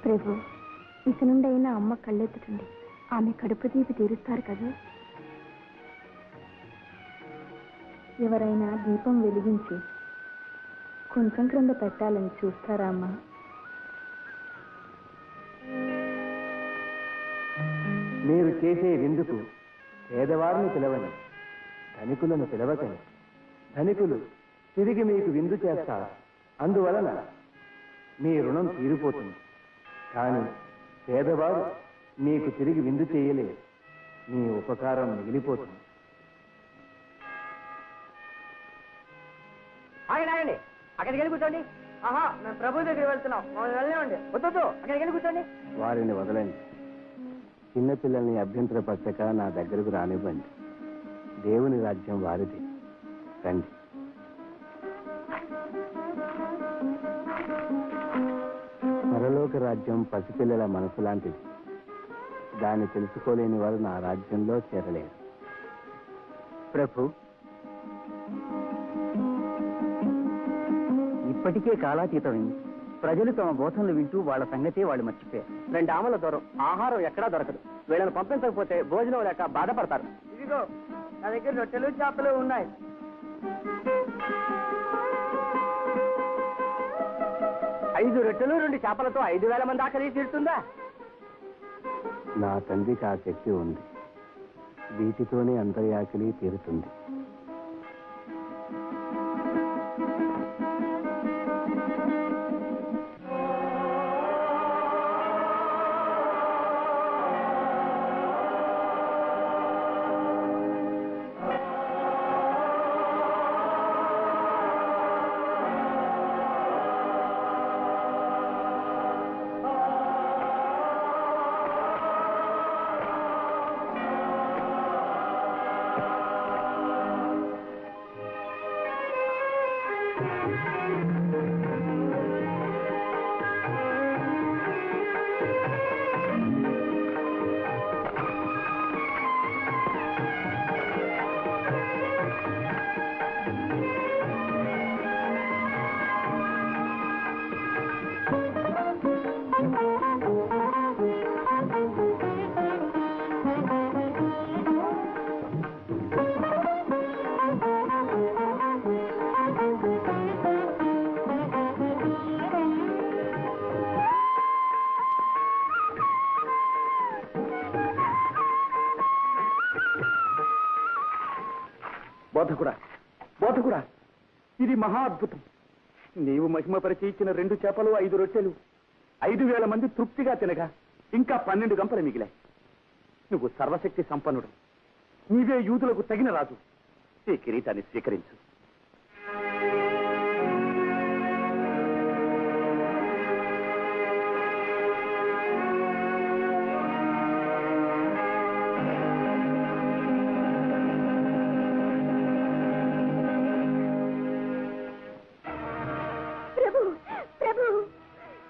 ప్రభు, ఇక నుండైనా అమ్మ కళ్ళెత్తుతుంది. ఆమె కడుపు తీపి తీరుస్తారు కదా. ఎవరైనా దీపం వెలిగించి కొంచెం క్రింద పెట్టాలని చూస్తారా అమ్మా? మీరు చేసే విందుకు పేదవారిని పిలవని, ధనికులను పిలవకని. ధనికులు తిరిగి మీకు విందు చేస్తారు, అందువలన మీ రుణం తీరిపోతుంది. కానీ పేదవారు మీకు తిరిగి విందు చేయలేదు, మీ ఉపకారం మిగిలిపోతుంది. ఆగండి, అక్కడికి వెళ్ళి కూర్చోండి. మేము ప్రభు దగ్గర వెళ్తున్నాం, వెళ్ళలేమండి. వద్దు, అక్కడికి వెళ్ళి కూర్చోండి. వారిని వదలండి. చిన్నపిల్లల్ని అభ్యంతరపరచక నా దగ్గరకు రానివ్వండి. దేవుని రాజ్యం వారిది. రండి. పరలోక రాజ్యం పసిపిల్లల మనసు లాంటిది. దాన్ని తెలుసుకోలేని వారు నా రాజ్యంలో చేరలేరు. ప్రభు, ఇప్పటికే కాలాతీతమైంది. ప్రజలు తమ బోధనలు వింటూ వాళ్ళ సంగతి వాళ్ళు మర్చిపోయారు. 2 ఆమల దూరం ఆహారం ఎక్కడా దొరకదు. వీళ్ళని పంపించకపోతే భోజనం లేక బాధపడతారు. ఇదిగో నా దగ్గర రొట్టెలు చేపలు ఉన్నాయి. 5 రొట్టెలు 2 చేపలతో 5,000 మంది ఆకలి తీరుతుందా? నా తండ్రికి ఆ శక్తి ఉంది. వీటితోనే అందరి ఆకలి తీరుతుంది. బోధకుడా, ఇది మహా అద్భుతం. నీవు మహిమపరిచి ఇచ్చిన 2 చేపలు 5 రొట్టెలు 5,000 మంది తృప్తిగా తినగా ఇంకా 12 గంపలు మిగిలాయి. నువ్వు సర్వశక్తి సంపన్నుడు. నీవే యూదులకు తగిన రాజు. ఈ కిరీటాన్ని స్వీకరించు.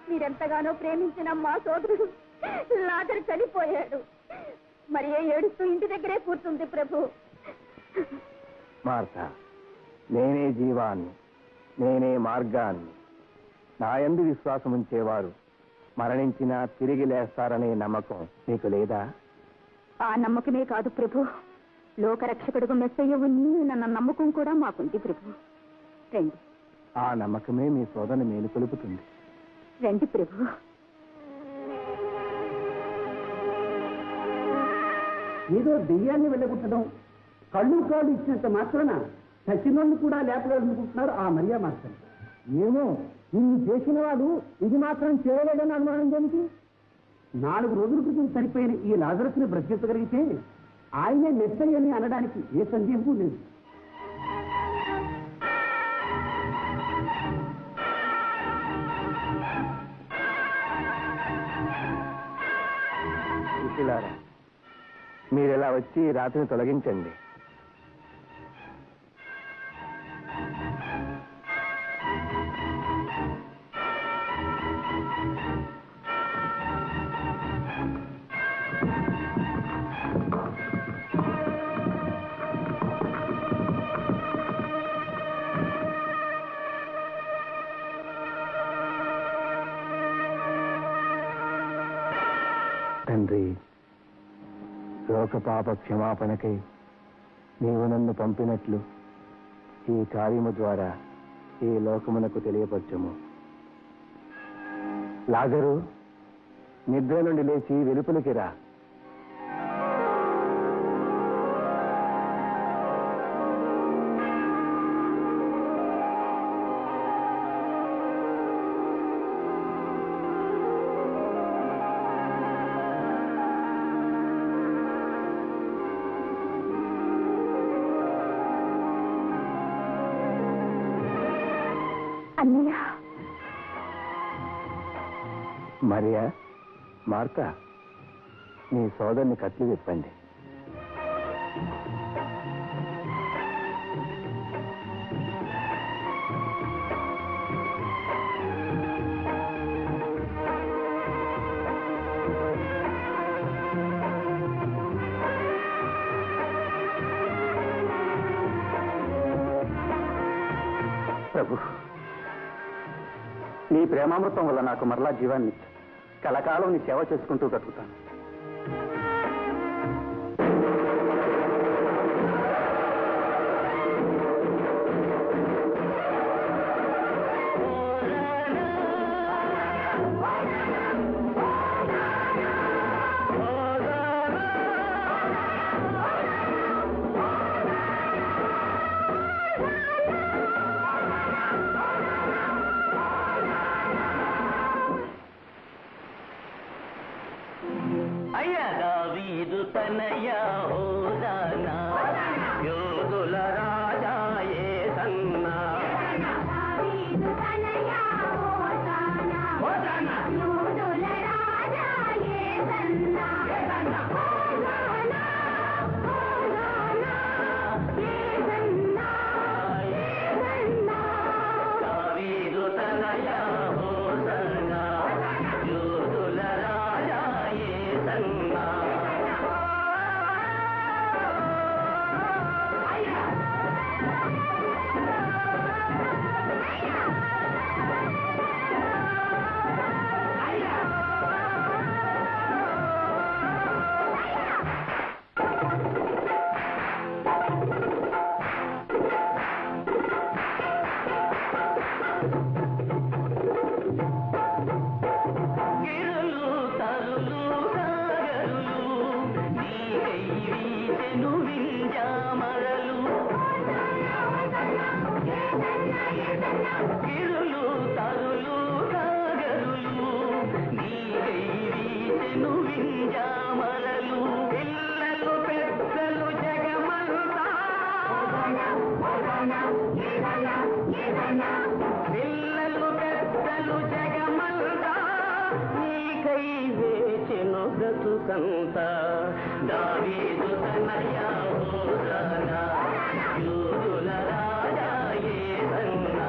మీరెంతగానో ప్రేమించిన మా సోదరుడు లాజరు చనిపోయాడు. మరి ఏడుస్తూ ఇంటి దగ్గరే కూర్చుంది ప్రభు. మార్తా, నేనే జీవాన్ని, నేనే మార్గాన్ని. నా యందు విశ్వాసం ఉంచేవారు మరణించినా తిరిగి లేస్తారనే నమ్మకం నీకు లేదా? ఆ నమ్మకమే కాదు ప్రభు, లోకరక్షకుడుగు మెస్సయ్యవు నన్న నమ్మకం కూడా మాకుంది ప్రభు. రండి. ఆ నమ్మకమే మీ సోదరుని మేలు కొలుపుతుంది. రండి ప్రభు. ఏదో దెయ్యాన్ని వెళ్ళగొట్టడం, కళ్ళు కాళ్ళు ఇచ్చినంత మాత్రాన చచ్చినోళ్ళు కూడా లేపగలుగుతున్నారు ఆ మరియా మాస్టర్. ఏమో ఇన్ని చేసిన వాడు ఇది మాత్రం చేయలేదని అనుమానం దేనికి? 4 రోజుల క్రితం సరిపోయిన ఈ లాజరస్ని బ్రతికించగలిగితే ఆయనే మెస్సయ్యని అనడానికి ఏ సందేహం లేదు. మీరెలా వచ్చి రాత్రిని తొలగించండి. తండ్రి, లోకపాప క్షమాపణకై నీవు నన్ను పంపినట్లు ఈ కార్యము ద్వారా ఈ లోకమునకు తెలియపరచము. లాజరు, నిద్ర నుండి లేచి వెలుపలికి రా. అన్నయ్య, మరియా, మార్తా, నీ సోదరుని కట్లు విప్పండి. ప్రభు, నీ ప్రేమామృతం వల్ల నాకు మరలా జీవాన్ని కలకాలం నీ సేవ చేసుకుంటూ బ్రతుకుతాను. దావీదు తనయా హోదానా, యోధుల రాజా యేసన్నా. దావీదు తనయా హోదానా, యోధుల రాజా యేసన్నా. హోదానా, హోదానా, యేసన్నా, యేసన్నా. దావీదు తనయా హోదానా, యోధుల రాజా యేసన్నా. గిరులు తరులు సాగరులు నీకై వీచెను వింజామరలు. గిరులు తరులు సాగరులు నీకై వీచెను వింజామరలు. పిల్లలు పెద్దలు జగమంతా, పిల్లలు పెద్దలు జగమంతా నీకై వేచెను బ్రతుకంతా. దావీదు తనయా హోదానా, యూదుల రాజా యేసన్నా.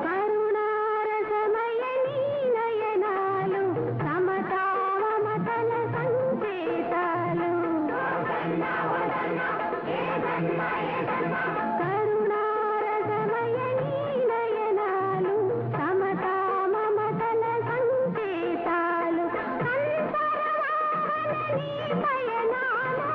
కరుణారసమయ నీ నయనాలు, సమతా మమతల సంకేతాలు. కరుణారసమయ నీ నయనాలు, సమతా మమతల సంకేతాలు. సంతరవాహన నీ పయనాలు,